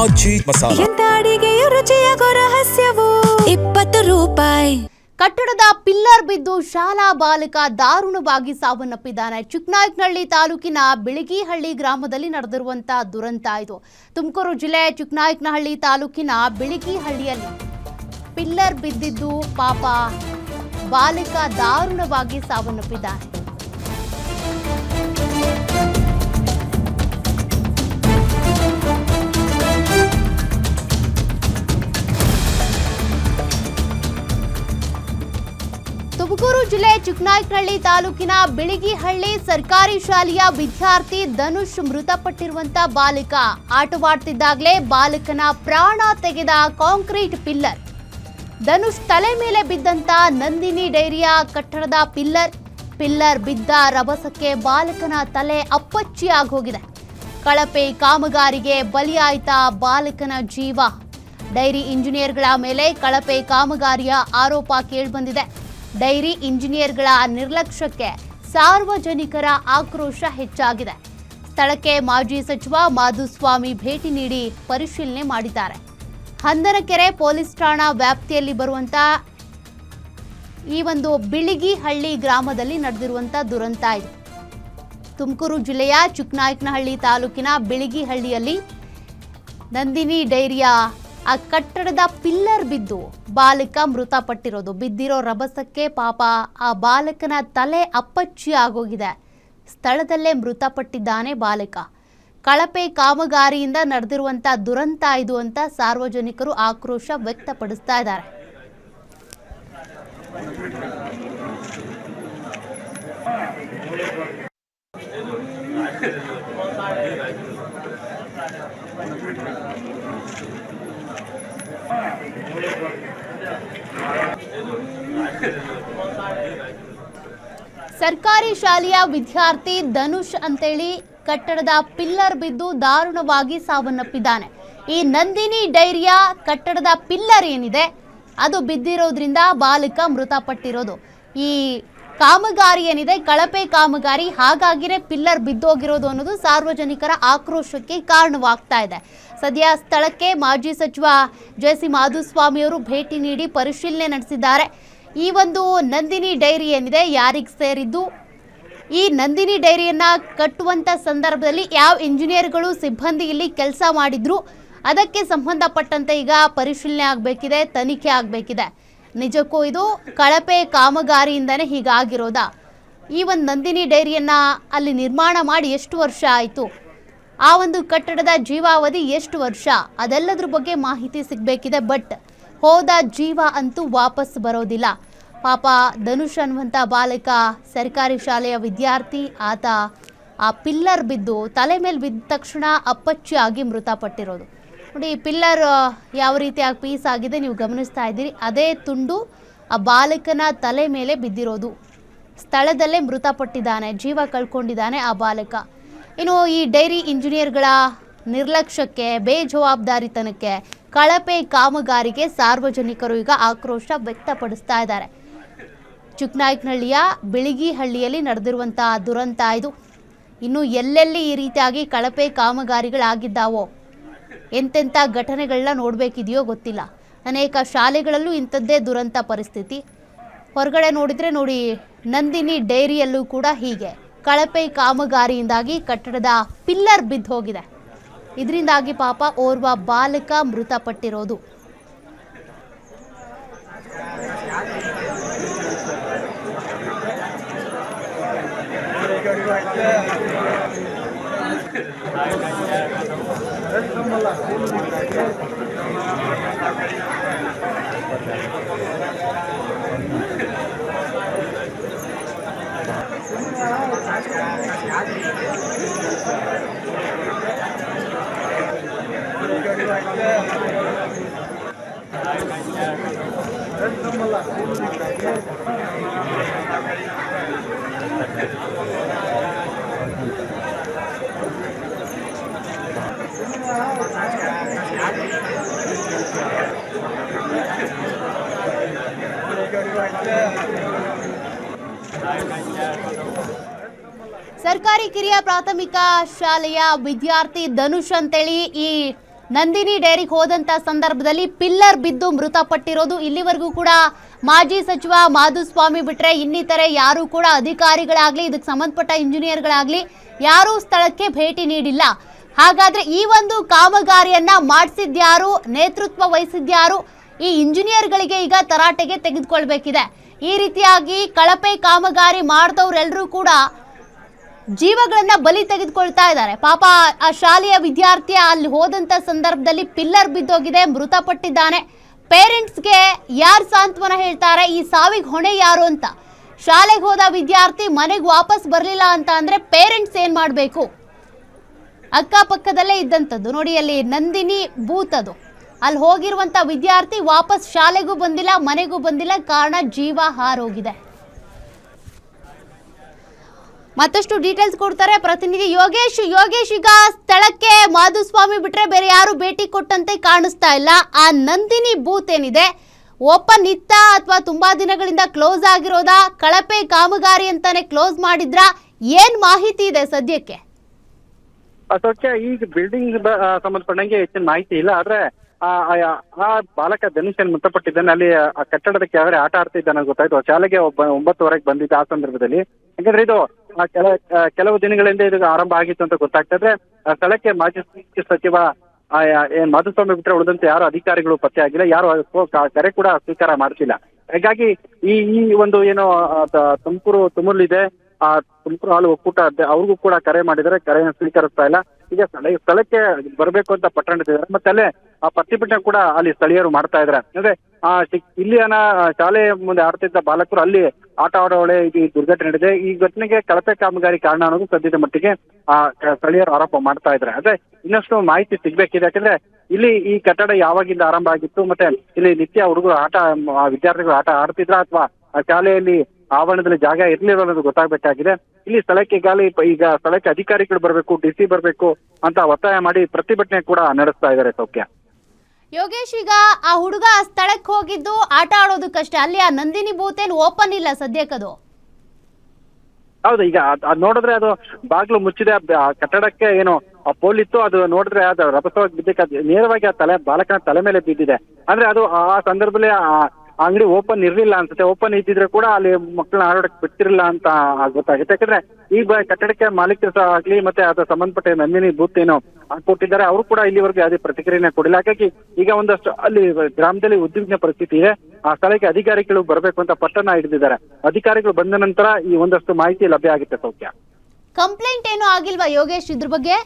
ಆಚಿ ಮಸಾಲ ಎಂತ ಅಡಿಗೆಯ ರುಚಿಯಾಗೋ ರಹಸ್ಯವು 20 ರೂಪಾಯಿ. ಕಟ್ಟಡದ ಪಿಲ್ಲರ್ ಬಿದ್ದು ಶಾಲಾ ಬಾಲಕ ದಾರುಣವಾಗಿ ಸಾವನ್ನಪ್ಪಿದ್ದಾನೆ. ಚಿಕ್ಕನಾಯಕನಹಳ್ಳಿ ತಾಲೂಕಿನ ಬಿಳಿಗಿಹಳ್ಳಿ ಗ್ರಾಮದಲ್ಲಿ ನಡೆದಿರುವಂತಹ ದುರಂತ ಇದು. ತುಮಕೂರು ಜಿಲ್ಲೆ ಚಿಕ್ಕನಾಯಕನಹಳ್ಳಿ ತಾಲೂಕಿನ ಬಿಳಿಗಿಹಳ್ಳಿಯಲ್ಲಿ ಪಿಲ್ಲರ್ ಬಿದ್ದಿದ್ದು ಪಾಪ ಬಾಲಕ ದಾರುಣವಾಗಿ ಸಾವನ್ನಪ್ಪಿದ್ದಾನೆ. ತುಮಕೂರು ಜಿಲ್ಲೆ ಚಿಕ್ಕನಾಯಕನಹಳ್ಳಿ ತಾಲೂಕಿನ ಬಿಳಿಗಿಹಳ್ಳಿ ಸರ್ಕಾರಿ ಶಾಲೆಯ ವಿದ್ಯಾರ್ಥಿ ಧನುಷ್ ಮೃತಪಟ್ಟಿರುವಂತ ಬಾಲಕ. ಆಟವಾಡ್ತಿದ್ದಾಗಲೇ ಬಾಲಕನ ಪ್ರಾಣ ತೆಗೆದ ಕಾಂಕ್ರೀಟ್ ಪಿಲ್ಲರ್. ಧನುಷ್ ತಲೆ ಮೇಲೆ ಬಿದ್ದಂತ ನಂದಿನಿ ಡೈರಿಯ ಕಟ್ಟಡದ ಪಿಲ್ಲರ್ ಬಿದ್ದ ರಭಸಕ್ಕೆ ಬಾಲಕನ ತಲೆ ಅಪ್ಪಚ್ಚಿ ಆಗೋಗಿದೆ. ಕಳಪೆ ಕಾಮಗಾರಿಗೆ ಬಲಿಯಾಯ್ತ ಬಾಲಕನ ಜೀವ. ಡೈರಿ ಇಂಜಿನಿಯರ್ಗಳ ಮೇಲೆ ಕಳಪೆ ಕಾಮಗಾರಿಯ ಆರೋಪ ಕೇಳಿಬಂದಿದೆ. ಡೈರಿ ಇಂಜಿನಿಯರ್ಗಳ ನಿರ್ಲಕ್ಷ್ಯಕ್ಕೆ ಸಾರ್ವಜನಿಕರ ಆಕ್ರೋಶ ಹೆಚ್ಚಾಗಿದೆ. ಸ್ಥಳಕ್ಕೆ ಮಾಜಿ ಸಚಿವ ಮಾಧುಸ್ವಾಮಿ ಭೇಟಿ ನೀಡಿ ಪರಿಶೀಲನೆ ಮಾಡಿದ್ದಾರೆ. ಹಂದನಕೆರೆ ಪೊಲೀಸ್ ಠಾಣಾ ವ್ಯಾಪ್ತಿಯಲ್ಲಿ ಬರುವಂತ ಈ ಒಂದು ಬಿಳಿಗಿಹಳ್ಳಿ ಗ್ರಾಮದಲ್ಲಿ ನಡೆದಿರುವಂತ ದುರಂತ ಇದು. ತುಮಕೂರು ಜಿಲ್ಲೆಯ ಚಿಕ್ಕನಾಯಕನಹಳ್ಳಿ ತಾಲೂಕಿನ ಬಿಳಿಗಿಹಳ್ಳಿಯಲ್ಲಿ ನಂದಿನಿ ಡೈರಿಯ ಆ ಕಟ್ಟಡದ ಪಿಲ್ಲರ್ ಬಿದ್ದು ಬಾಲಕ ಮೃತಪಟ್ಟಿರೋದು. ಬಿದ್ದಿರೋ ರಭಸಕ್ಕೆ ಪಾಪ ಆ ಬಾಲಕನ ತಲೆ ಅಪ್ಪಚ್ಚಿ ಆಗೋಗಿದೆ. ಸ್ಥಳದಲ್ಲೇ ಮೃತಪಟ್ಟಿದ್ದಾನೆ ಬಾಲಕ. ಕಳಪೆ ಕಾಮಗಾರಿಯಿಂದ ನಡೆದಿರುವಂತ ದುರಂತ ಇದು ಅಂತ ಸಾರ್ವಜನಿಕರು ಆಕ್ರೋಶ ವ್ಯಕ್ತಪಡಿಸ್ತಾ ಇದ್ದಾರೆ. ಸರ್ಕಾರಿ ಶಾಲೆಯ ವಿದ್ಯಾರ್ಥಿ ಧನುಷ್ ಅಂತೇಳಿ ಕಟ್ಟಡದ ಪಿಲ್ಲರ್ ಬಿದ್ದು ದಾರುಣವಾಗಿ ಸಾವನ್ನಪ್ಪಿದ್ದಾನೆ. ಈ ನಂದಿನಿ ಡೈರಿಯ ಕಟ್ಟಡದ ಪಿಲ್ಲರ್ ಏನಿದೆ ಅದು ಬಿದ್ದಿರೋದ್ರಿಂದ ಬಾಲಕ ಮೃತಪಟ್ಟಿರೋದು. ಈ ಕಾಮಗಾರಿ ಏನಿದೆ ಕಳಪೆ ಕಾಮಗಾರಿ, ಹಾಗಾಗಿನೇ ಪಿಲ್ಲರ್ ಬಿದ್ದೋಗಿರೋದು ಅನ್ನೋದು ಸಾರ್ವಜನಿಕರ ಆಕ್ರೋಶಕ್ಕೆ ಕಾರಣವಾಗ್ತಾ ಇದೆ. ಸದ್ಯ ಸ್ಥಳಕ್ಕೆ ಮಾಜಿ ಸಚಿವ ಜೆ.ಸಿ. ಮಾಧುಸ್ವಾಮಿ ಅವರು ಭೇಟಿ ನೀಡಿ ಪರಿಶೀಲನೆ ನಡೆಸಿದ್ದಾರೆ. ಈ ಒಂದು ನಂದಿನಿ ಡೈರಿ ಏನಿದೆ ಯಾರಿಗೆ ಸೇರಿದ್ದು, ಈ ನಂದಿನಿ ಡೈರಿಯನ್ನ ಕಟ್ಟುವಂತ ಸಂದರ್ಭದಲ್ಲಿ ಯಾವ ಇಂಜಿನಿಯರ್ಗಳು ಸಿಬ್ಬಂದಿ ಇಲ್ಲಿ ಕೆಲಸ ಮಾಡಿದ್ರು ಅದಕ್ಕೆ ಸಂಬಂಧಪಟ್ಟಂತೆ ಈಗ ಪರಿಶೀಲನೆ ಆಗಬೇಕಿದೆ, ತನಿಖೆ ಆಗಬೇಕಿದೆ. ನಿಜಕ್ಕೂ ಇದು ಕಳಪೆ ಕಾಮಗಾರಿಯಿಂದನೇ ಹೀಗಾಗಿರೋದಾ? ಈ ಒಂದು ನಂದಿನಿ ಡೈರಿಯನ್ನ ಅಲ್ಲಿ ನಿರ್ಮಾಣ ಮಾಡಿ ಎಷ್ಟು ವರ್ಷ ಆಯಿತು? ಆ ಒಂದು ಕಟ್ಟಡದ ಜೀವಾವಧಿ ಎಷ್ಟು ವರ್ಷ? ಅದೆಲ್ಲದ್ರ ಬಗ್ಗೆ ಮಾಹಿತಿ ಸಿಗಬೇಕಿದೆ. ಬಟ್ ಹೋದ ಜೀವ ಅಂತೂ ವಾಪಸ್ ಬರೋದಿಲ್ಲ. ಪಾಪ ಧನುಷ್ ಅನ್ನುವಂಥ ಬಾಲಕ ಸರ್ಕಾರಿ ಶಾಲೆಯ ವಿದ್ಯಾರ್ಥಿ. ಆತ ಆ ಪಿಲ್ಲರ್ ಬಿದ್ದು ತಲೆ ಮೇಲೆ ಬಿದ್ದ ತಕ್ಷಣ ಅಪ್ಪಚ್ಚಿ ಆಗಿ ಮೃತಪಟ್ಟಿರೋದು. ನೋಡಿ, ಪಿಲ್ಲರ್ ಯಾವ ರೀತಿಯಾಗಿ ಪೀಸ್ ಆಗಿದೆ ನೀವು ಗಮನಿಸ್ತಾ ಇದ್ದೀರಿ. ಅದೇ ತುಂಡು ಆ ಬಾಲಕನ ತಲೆ ಮೇಲೆ ಬಿದ್ದಿರೋದು. ಸ್ಥಳದಲ್ಲೇ ಮೃತಪಟ್ಟಿದ್ದಾನೆ, ಜೀವ ಕಳ್ಕೊಂಡಿದ್ದಾನೆ ಆ ಬಾಲಕ. ಇನ್ನು ಈ ಡೈರಿ ಇಂಜಿನಿಯರ್ಗಳ ನಿರ್ಲಕ್ಷ್ಯಕ್ಕೆ, ಬೇಜವಾಬ್ದಾರಿತನಕ್ಕೆ, ಕಳಪೆ ಕಾಮಗಾರಿಗೆ ಸಾರ್ವಜನಿಕರು ಈಗ ಆಕ್ರೋಶ ವ್ಯಕ್ತಪಡಿಸ್ತಾ ಇದ್ದಾರೆ. ಚಿಕ್ಕನಾಯಕನಹಳ್ಳಿಯ ಬಿಳಿಗಿಹಳ್ಳಿಯಲ್ಲಿ ನಡೆದಿರುವಂತಹ ದುರಂತ ಇದು. ಇನ್ನು ಎಲ್ಲೆಲ್ಲಿ ಈ ರೀತಿಯಾಗಿ ಕಳಪೆ ಕಾಮಗಾರಿಗಳಾಗಿದ್ದಾವೋ, ಎಂತೆಂಥ ಘಟನೆಗಳನ್ನ ನೋಡಬೇಕಿದೆಯೋ ಗೊತ್ತಿಲ್ಲ. ಅನೇಕ ಶಾಲೆಗಳಲ್ಲೂ ಇಂಥದ್ದೇ ದುರಂತ ಪರಿಸ್ಥಿತಿ. ಹೊರಗಡೆ ನೋಡಿದರೆ ನೋಡಿ, ನಂದಿನಿ ಡೈರಿಯಲ್ಲೂ ಕೂಡ ಹೀಗೆ ಕಳಪೆ ಕಾಮಗಾರಿಯಿಂದಾಗಿ ಕಟ್ಟಡದ ಪಿಲ್ಲರ್ ಬಿದ್ದು ಹೋಗಿದೆ. ಇದರಿಂದಾಗಿ ಪಾಪ ಓರ್ವ ಬಾಲಕ ಮೃತಪಟ್ಟಿರೋದು. ಸರ್ಕಾರಿ ಕಿರಿಯ ಪ್ರಾಥಮಿಕ ಶಾಲೆಯ ವಿದ್ಯಾರ್ಥಿ ಧನುಷ್ ಅಂತೇಳಿ ಈ ನಂದಿನಿ ಡೈರಿಗೆ ಹೋದಂತ ಸಂದರ್ಭದಲ್ಲಿ ಪಿಲ್ಲರ್ ಬಿದ್ದು ಮೃತಪಟ್ಟಿರೋದು. ಇಲ್ಲಿವರೆಗೂ ಕೂಡ ಮಾಜಿ ಸಚಿವ ಮಾಧುಸ್ವಾಮಿ ಬಿಟ್ರೆ ಇನ್ನಿತರೆ ಯಾರು ಕೂಡ ಅಧಿಕಾರಿಗಳಾಗ್ಲಿ ಇದಕ್ಕೆ ಸಂಬಂಧಪಟ್ಟ ಇಂಜಿನಿಯರ್ಗಳಾಗ್ಲಿ ಯಾರೂ ಸ್ಥಳಕ್ಕೆ ಭೇಟಿ ನೀಡಿಲ್ಲ. ಹಾಗಾದ್ರೆ ಈ ಒಂದು ಕಾಮಗಾರಿಯನ್ನ ಮಾಡಿಸಿದ್ಯಾರು, ನೇತೃತ್ವ ವಹಿಸಿದ್ಯಾರು? ಈ ಇಂಜಿನಿಯರ್ಗಳಿಗೆ ಈಗ ತರಾಟೆಗೆ ತೆಗೆದುಕೊಳ್ಬೇಕಿದೆ. ಈ ರೀತಿಯಾಗಿ ಕಳಪೆ ಕಾಮಗಾರಿ ಮಾಡಿದವರೆಲ್ಲರೂ ಕೂಡ ಜೀವಗಳನ್ನ ಬಲಿ ತೆಗೆದುಕೊಳ್ತಾ ಇದ್ದಾರೆ. ಪಾಪ ಆ ಶಾಲೆಯ ವಿದ್ಯಾರ್ಥಿ ಅಲ್ಲಿ ಹೋದಂತ ಸಂದರ್ಭದಲ್ಲಿ ಪಿಲ್ಲರ್ ಬಿದ್ದೋಗಿದೆ, ಮೃತಪಟ್ಟಿದ್ದಾನೆ. ಪೇರೆಂಟ್ಸ್ಗೆ ಯಾರು ಸಾಂತ್ವನ ಹೇಳ್ತಾರೆ? ಈ ಸಾವಿಗೆ ಹೊಣೆ ಯಾರು ಅಂತ. ಶಾಲೆಗೆ ಹೋದ ವಿದ್ಯಾರ್ಥಿ ಮನೆಗೆ ವಾಪಸ್ ಬರಲಿಲ್ಲ ಅಂತ ಅಂದ್ರೆ ಪೇರೆಂಟ್ಸ್ ಏನ್ ಮಾಡಬೇಕು? ಅಕ್ಕಪಕ್ಕದಲ್ಲೇ ಇದ್ದಂಥದ್ದು ನೋಡಿ, ಅಲ್ಲಿ ನಂದಿನಿ ಬೂತ್ ಅದು. ಅಲ್ಲಿ ಹೋಗಿರುವಂತ ವಿದ್ಯಾರ್ಥಿ ವಾಪಸ್ ಶಾಲೆಗೂ ಬಂದಿಲ್ಲ, ಮನೆಗೂ ಬಂದಿಲ್ಲ. ಕಾರಣ ಜೀವ ಹಾರೋಗಿದೆ. ಮತ್ತಷ್ಟು ಡೀಟೇಲ್ಸ್ ಕೊಡ್ತಾರೆ ಪ್ರತಿನಿಧಿ ಯೋಗೇಶ್. ಈಗ ಸ್ಥಳಕ್ಕೆ ಮಾಧುಸ್ವಾಮಿ ಬಿಟ್ರೆ ಬೇರೆ ಯಾರು ಭೇಟಿ ಕೊಟ್ಟಂತೆ ಕಾಣಿಸ್ತಾ ಇಲ್ಲ. ಆ ನಂದಿನಿ ಬೂತ್ ಏನಿದೆ ಓಪನ್ ಇತ್ತ ಅಥವಾ ತುಂಬಾ ದಿನಗಳಿಂದ ಕ್ಲೋಸ್ ಆಗಿರೋದಾ? ಕಳಪೆ ಕಾಮಗಾರಿ ಅಂತಾನೆ ಕ್ಲೋಸ್ ಮಾಡಿದ್ರಾ? ಏನ್ ಮಾಹಿತಿ ಇದೆ ಸದ್ಯಕ್ಕೆ? ಅದಕ್ಕೆ ಈಗ ಬಿಲ್ಡಿಂಗ್ ಸಂಬಂಧಪಟ್ಟಂಗೆ ಹೆಚ್ಚಿನ ಮಾಹಿತಿ ಇಲ್ಲ. ಆದ್ರೆ ಆ ಬಾಲಕ ಧನುಷ್ ಏನ್ ಮೃತಪಟ್ಟಿದ್ದಾನೆ, ಅಲ್ಲಿ ಆ ಕಟ್ಟಡದ ಕೆಳಗಡೆ ಆಟ ಆಡ್ತಿದ್ದಾನೆ ಗೊತ್ತಾಯ್ತು. ಶಾಲೆಗೆ 9:00ವರೆಗೆ ಬಂದಿದ್ದ ಆ ಸಂದರ್ಭದಲ್ಲಿ. ಯಾಕಂದ್ರೆ ಇದು ಕೆಲವು ದಿನಗಳಿಂದ ಇದು ಆರಂಭ ಆಗಿತ್ತು ಅಂತ ಗೊತ್ತಾಗ್ತಾ ಇದ್ರೆ ಸ್ಥಳಕ್ಕೆ ಮಾಜಿ ಸಚಿವ ಏನ್ ಮಾಧುಸ್ವಾಮಿ ಬಿಟ್ರೆ ಉಳಿದಂತೆ ಯಾರು ಅಧಿಕಾರಿಗಳು ಪತ್ತೆ ಆಗಿಲ್ಲ, ಯಾರು ಕರೆ ಕೂಡ ಸ್ವೀಕಾರ ಮಾಡ್ತಿಲ್ಲ. ಹಾಗಾಗಿ ಈ ಒಂದು ಏನು ತುಮೂರ್ಲಿದೆ ಆ ತುಮಕೂರು ಹಾಲು ಒಕ್ಕೂಟ ಅವ್ರಿಗೂ ಕೂಡ ಕರೆ ಮಾಡಿದರೆ, ಕರೆಯನ್ನು ಸ್ವೀಕರಿಸ್ತಾ ಇಲ್ಲ. ಈಗ ಸ್ಥಳಕ್ಕೆ ಬರಬೇಕು ಅಂತ ಪಟ್ಟಣಿಸಿದ್ದಾರೆ. ಮತ್ತೆ ಅಲ್ಲೇ ಆ ಪ್ರತಿಭಟನೆ ಕೂಡ ಅಲ್ಲಿ ಸ್ಥಳೀಯರು ಮಾಡ್ತಾ ಇದ್ದಾರೆ. ಅಂದ್ರೆ ಇಲ್ಲಿನ ಶಾಲೆ ಮುಂದೆ ಆಡ್ತಿದ್ದ ಬಾಲಕರು ಅಲ್ಲಿ ಆಟ ಆಡೋ ವೇಳೆ ಈ ದುರ್ಘಟನೆ ನಡೆದಿದೆ. ಈ ಘಟನೆಗೆ ಕಳಪೆ ಕಾಮಗಾರಿ ಕಾರಣ ಅನ್ನೋದು ಸದ್ಯದ ಮಟ್ಟಿಗೆ ಸ್ಥಳೀಯರು ಆರೋಪ ಮಾಡ್ತಾ ಇದ್ದಾರೆ. ಅದೇ ಇನ್ನಷ್ಟು ಮಾಹಿತಿ ಸಿಗ್ಬೇಕಿದೆ. ಯಾಕಂದ್ರೆ ಇಲ್ಲಿ ಈ ಕಟ್ಟಡ ಯಾವಾಗಿಂದ ಆರಂಭ ಆಗಿತ್ತು, ಮತ್ತೆ ಇಲ್ಲಿ ನಿತ್ಯ ಹುಡುಗರು ವಿದ್ಯಾರ್ಥಿಗಳು ಆಟ ಆಡ್ತಿದ್ರ ಅಥವಾ ಶಾಲೆಯಲ್ಲಿ ಆವರಣದಲ್ಲಿ ಜಾಗ ಇರ್ಲಿಲ್ಲ ಅನ್ನೋದು ಗೊತ್ತಾಗಬೇಕಾಗಿದೆ. ಇಲ್ಲಿ ಸ್ಥಳಕ್ಕೆ ಈಗ ಸ್ಥಳಕ್ಕೆ ಅಧಿಕಾರಿಗಳು ಬರಬೇಕು, ಡಿಸಿ ಬರಬೇಕು ಅಂತ ಒತ್ತಾಯ ಮಾಡಿ ಪ್ರತಿಭಟನೆ ಕೂಡ ನಡೆಸ್ತಾ ಇದ್ದಾರೆ. ಸೌಖ್ಯ ಯೋಗೇಶ್, ಈಗ ಆ ಹುಡುಗ ಸ್ಥಳಕ್ಕೆ ಹೋಗಿದ್ದು ಆಟ ಆಡೋದಕ್ಕಷ್ಟೇ, ಅಲ್ಲಿ ಆ ನಂದಿನಿ ಬೂತ್ ಏನು ಓಪನ್ ಇಲ್ಲ ಸದ್ಯಕ್ಕದು. ಹೌದು, ಈಗ ಅದ್ ನೋಡಿದ್ರೆ ಅದು ಬಾಗ್ಲು ಮುಚ್ಚಿದೆ. ಕಟ್ಟಡಕ್ಕೆ ಏನು ಪೋಲ್ ಇತ್ತು, ಅದು ನೋಡಿದ್ರೆ ಅದು ರಭಸವಾಗಿ ಬಿದ್ದಕ್ಕೆ ನೇರವಾಗಿ ಆ ಬಾಲಕನ ತಲೆ ಮೇಲೆ ಬಿದ್ದಿದೆ. ಅಂದ್ರೆ ಅದು ಆ ಸಂದರ್ಭದಲ್ಲಿ ಅಂಗಡಿ ಓಪನ್ ಇರ್ಲಿಲ್ಲ ಅನ್ಸುತ್ತೆ. ಓಪನ್ ಇದ್ದಿದ್ರೆ ಕೂಡ ಅಲ್ಲಿ ಮಕ್ಕಳನ್ನ ಆಡೋಡಕ್ಕೆ ಬಿಡ್ತಿರ್ಲಿಲ್ಲ ಅಂತ ಗೊತ್ತಾಗುತ್ತೆ. ಯಾಕಂದ್ರೆ ಈ ಕಟ್ಟಡಕ್ಕೆ ಮಾಲೀಕರು ಸಹ ಆಗ್ಲಿ, ಮತ್ತೆ ಅದ್ರ ಸಂಬಂಧಪಟ್ಟ ನಂದಿನಿ ಬೂತ್ ಏನು ಕೊಟ್ಟಿದ್ದಾರೆ, ಅವರು ಕೂಡ ಇಲ್ಲಿವರೆಗೂ ಯಾವುದೇ ಪ್ರತಿಕ್ರಿಯೆನೇ ಕೊಡಿಲ್ಲ. ಹಾಗಾಗಿ ಈಗ ಒಂದಷ್ಟು ಅಲ್ಲಿ ಗ್ರಾಮದಲ್ಲಿ ಉದ್ವಿಗ್ನ ಪರಿಸ್ಥಿತಿ ಇದೆ. ಆ ಸ್ಥಳಕ್ಕೆ ಅಧಿಕಾರಿಗಳು ಬರಬೇಕು ಅಂತ ಪಟ್ಟಣ ಹಿಡಿದಿದ್ದಾರೆ. ಅಧಿಕಾರಿಗಳು ಬಂದ ನಂತರ ಈ ಒಂದಷ್ಟು ಮಾಹಿತಿ ಲಭ್ಯ ಆಗುತ್ತೆ. ಸೌಖ್ಯ ಕಂಪ್ಲೇಂಟ್ ಏನು ಆಗಿಲ್ವಾ ಯೋಗೇಶ್ ಇದ್ರ ಬಗ್ಗೆ?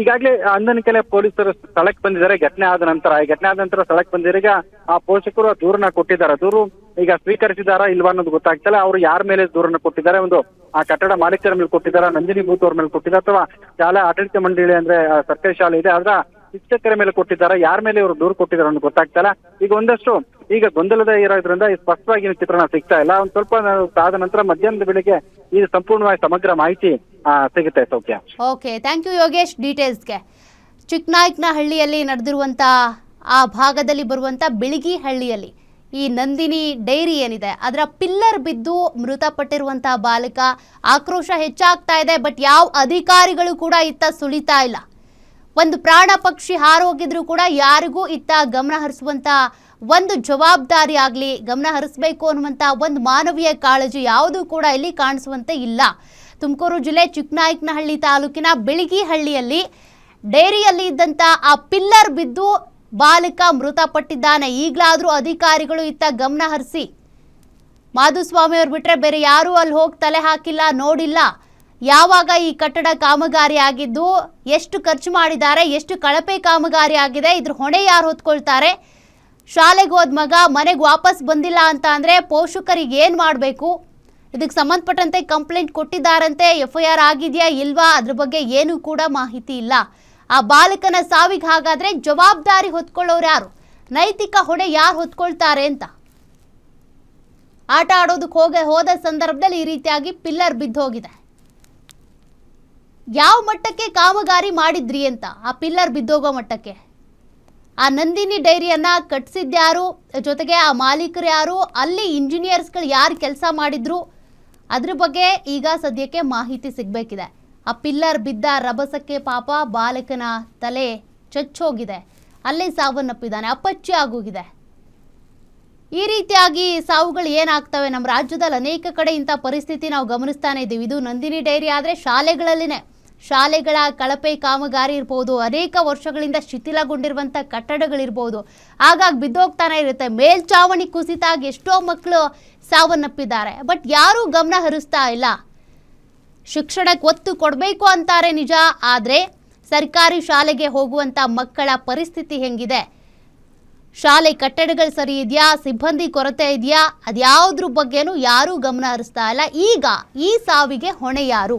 ಈಗಾಗಲೇ ಅಂದನಿಕೆಲೆ ಪೊಲೀಸರು ಸ್ಥಳಕ್ಕೆ ಬಂದಿದ್ದಾರೆ. ಘಟನೆ ಆದ ನಂತರ ಸ್ಥಳಕ್ಕೆ ಬಂದಿದ್ದಾರೆ. ಈಗ ಆ ಪೋಷಕರು ದೂರನ್ನ ಕೊಟ್ಟಿದ್ದಾರೆ. ದೂರು ಈಗ ಸ್ವೀಕರಿಸಿದಾರಾ ಇಲ್ವಾ ಅನ್ನೋದು ಗೊತ್ತಾಗ್ತಿಲ್ಲ. ಅವರು ಯಾರ ಮೇಲೆ ದೂರನ್ನ ಕೊಟ್ಟಿದ್ದಾರೆ, ಒಂದು ಆ ಕಟ್ಟಡ ಮಾಲೀಕರ ಮೇಲೆ ಕೊಟ್ಟಿದ್ದಾರೆ, ನಂದಿನಿ ಬೂತ್ ಅವ್ರ ಮೇಲೆ ಕೊಟ್ಟಿದ್ದಾರೆ, ಅಥವಾ ಶಾಲಾ ಆಡಳಿತ ಮಂಡಳಿ ಅಂದ್ರೆ ಸರ್ಕಾರಿ ಶಾಲೆ ಇದೆ ಅದರ ಶಿಕ್ಷಕರ ಮೇಲೆ ಕೊಟ್ಟಿದ್ದಾರೆ, ಯಾರ ಮೇಲೆ ಇವರು ದೂರು ಕೊಟ್ಟಿದ್ದಾರೆ ಅನ್ನೋದು ಗೊತ್ತಾಗ್ತಿಲ್ಲ. ಈಗ ಒಂದಷ್ಟು ಗೊಂದಲದ ಇರೋದ್ರಿಂದ ಸ್ಪಷ್ಟವಾಗಿ ಚಿತ್ರಣ ಸಿಗ್ತಾ ಇಲ್ಲ. ಒಂದ್ ಸ್ವಲ್ಪ ಆದ ನಂತರ ಮಧ್ಯಾಹ್ನದ ಬೆಳಿಗ್ಗೆ ಈ ಸಂಪೂರ್ಣವಾಗಿ ಸಮಗ್ರ ಮಾಹಿತಿ ಸಿಗುತ್ತೆ. ಸೌಖ್ಯ. ಓಕೆ, ಥ್ಯಾಂಕ್ ಯು ಯೋಗೇಶ್ ಡೀಟೇಲ್ಸ್ಗೆ. ಚಿಕ್ಕನಾಯಕನಹಳ್ಳಿಯಲ್ಲಿ ನಡೆದಿರುವಂತ ಆ ಭಾಗದಲ್ಲಿ ಬರುವಂತ ಬಿಳಿಗಿ ಹಳ್ಳಿಯಲ್ಲಿ ಈ ನಂದಿನಿ ಡೈರಿ ಏನಿದೆ ಅದರ ಪಿಲ್ಲರ್ ಬಿದ್ದು ಮೃತಪಟ್ಟಿರುವಂತಹ ಬಾಲಕ, ಆಕ್ರೋಶ ಹೆಚ್ಚಾಗ್ತಾ ಇದೆ. ಬಟ್ ಯಾವ ಅಧಿಕಾರಿಗಳು ಕೂಡ ಇತ್ತ ಸುಳಿತಾ ಇಲ್ಲ. ಒಂದು ಪ್ರಾಣ ಪಕ್ಷಿ ಹಾರೋಗಿದ್ರು ಕೂಡ ಯಾರಿಗೂ ಇತ್ತ ಗಮನ ಹರಿಸುವಂತ ಒಂದು ಜವಾಬ್ದಾರಿ ಆಗಲಿ, ಗಮನ ಹರಿಸಬೇಕು ಅನ್ನುವಂಥ ಒಂದು ಮಾನವೀಯ ಕಾಳಜಿ ಯಾವುದೂ ಕೂಡ ಇಲ್ಲಿ ಕಾಣಿಸುವಂತೆ ಇಲ್ಲ. ತುಮಕೂರು ಜಿಲ್ಲೆ ಚಿಕ್ಕನಾಯಕನಹಳ್ಳಿ ತಾಲೂಕಿನ ಬಿಳಿಗಿ ಹಳ್ಳಿಯಲ್ಲಿ ಡೈರಿಯಲ್ಲಿ ಇದ್ದಂಥ ಆ ಪಿಲ್ಲರ್ ಬಿದ್ದು ಬಾಲಕ ಮೃತಪಟ್ಟಿದ್ದಾನೆ. ಈಗಲಾದರೂ ಅಧಿಕಾರಿಗಳು ಇತ್ತ ಗಮನ ಹರಿಸಿ, ಮಾಧುಸ್ವಾಮಿ ಅವ್ರು ಬಿಟ್ಟರೆ ಬೇರೆ ಯಾರೂ ಅಲ್ಲಿ ಹೋಗಿ ತಲೆ ಹಾಕಿಲ್ಲ, ನೋಡಿಲ್ಲ. ಯಾವಾಗ ಈ ಕಟ್ಟಡ ಕಾಮಗಾರಿ ಆಗಿದ್ದು, ಎಷ್ಟು ಖರ್ಚು ಮಾಡಿದ್ದಾರೆ, ಎಷ್ಟು ಕಳಪೆ ಕಾಮಗಾರಿ ಆಗಿದೆ, ಇದ್ರ ಹೊಣೆ ಯಾರು ಹೊತ್ಕೊಳ್ತಾರೆ? ಶಾಲೆಗೆ ಹೋದ ಮಗ ಮನೆಗೆ ವಾಪಸ್ ಬಂದಿಲ್ಲ ಅಂತ ಅಂದರೆ ಪೋಷಕರಿಗೆ ಏನು ಮಾಡಬೇಕು? ಇದಕ್ಕೆ ಸಂಬಂಧಪಟ್ಟಂತೆ ಕಂಪ್ಲೇಂಟ್ ಕೊಟ್ಟಿದ್ದಾರಂತೆ, FIR ಆಗಿದೆಯಾ ಇಲ್ವಾ ಅದ್ರ ಬಗ್ಗೆ ಏನೂ ಕೂಡ ಮಾಹಿತಿ ಇಲ್ಲ. ಆ ಬಾಲಕನ ಸಾವಿಗೆ ಹಾಗಾದರೆ ಜವಾಬ್ದಾರಿ ಹೊತ್ಕೊಳ್ಳೋರು ಯಾರು? ನೈತಿಕ ಹೊಣೆ ಯಾರು ಹೊತ್ಕೊಳ್ತಾರೆ ಅಂತ. ಆಟ ಆಡೋದಕ್ಕೆ ಹೋದ ಸಂದರ್ಭದಲ್ಲಿ ಈ ರೀತಿಯಾಗಿ ಪಿಲ್ಲರ್ ಬಿದ್ದು ಹೋಗಿದೆ. ಯಾವ ಮಟ್ಟಕ್ಕೆ ಕಾಮಗಾರಿ ಮಾಡಿದ್ರಿ ಅಂತ, ಆ ಪಿಲ್ಲರ್ ಬಿದ್ದೋಗೋ ಮಟ್ಟಕ್ಕೆ. ಆ ನಂದಿನಿ ಡೈರಿಯನ್ನ ಕಟ್ಸಿದ್ಯಾರು, ಜೊತೆಗೆ ಆ ಮಾಲೀಕರು ಯಾರು, ಅಲ್ಲಿ ಇಂಜಿನಿಯರ್ಸ್ಗಳು ಯಾರು ಕೆಲಸ ಮಾಡಿದ್ರು, ಅದ್ರ ಬಗ್ಗೆ ಈಗ ಸದ್ಯಕ್ಕೆ ಮಾಹಿತಿ ಸಿಗಬೇಕಿದೆ. ಆ ಪಿಲ್ಲರ್ ಬಿದ್ದ ರಭಸಕ್ಕೆ ಪಾಪ ಬಾಲಕನ ತಲೆ ಚಚ್ಚೋಗಿದೆ, ಅಲ್ಲೇ ಸಾವನ್ನಪ್ಪಿದ್ದಾನೆ, ಅಪ್ಪಚ್ಚಿ ಆಗೋಗಿದೆ. ಈ ರೀತಿಯಾಗಿ ಸಾವುಗಳು ಏನಾಗ್ತವೆ ನಮ್ಮ ರಾಜ್ಯದಲ್ಲಿ ಅನೇಕ ಕಡೆ ಇಂಥ ಪರಿಸ್ಥಿತಿ ನಾವು ಗಮನಿಸ್ತಾನೆ ಇದ್ದೀವಿ. ಇದು ನಂದಿನಿ ಡೈರಿ ಆದರೆ ಶಾಲೆಗಳಲ್ಲಿನೇ, ಶಾಲೆಗಳ ಕಳಪೆ ಕಾಮಗಾರಿ ಇರ್ಬೋದು, ಅನೇಕ ವರ್ಷಗಳಿಂದ ಶಿಥಿಲಗೊಂಡಿರುವಂಥ ಕಟ್ಟಡಗಳಿರ್ಬೋದು, ಆಗಾಗ ಬಿದ್ದೋಗ್ತಾನೆ ಇರುತ್ತೆ. ಮೇಲ್ಚಾವಣಿ ಕುಸಿತಾಗಿ ಎಷ್ಟೋ ಮಕ್ಕಳು ಸಾವನ್ನಪ್ಪಿದ್ದಾರೆ. ಬಟ್ ಯಾರೂ ಗಮನ ಹರಿಸ್ತಾ ಇಲ್ಲ. ಶಿಕ್ಷಣಕ್ಕೆ ಒತ್ತು ಕೊಡಬೇಕು ಅಂತಾರೆ ನಿಜ, ಆದರೆ ಸರ್ಕಾರಿ ಶಾಲೆಗೆ ಹೋಗುವಂಥ ಮಕ್ಕಳ ಪರಿಸ್ಥಿತಿ ಹೆಂಗಿದೆ? ಶಾಲೆ ಕಟ್ಟಡಗಳು ಸರಿ ಇದೆಯಾ? ಸಿಬ್ಬಂದಿ ಕೊರತೆ ಇದೆಯಾ? ಅದ್ಯಾವುದ್ರ ಬಗ್ಗೆನೂ ಯಾರೂ ಗಮನ ಹರಿಸ್ತಾ ಇಲ್ಲ. ಈಗ ಈ ಸಾವಿಗೆ ಹೊಣೆ ಯಾರು?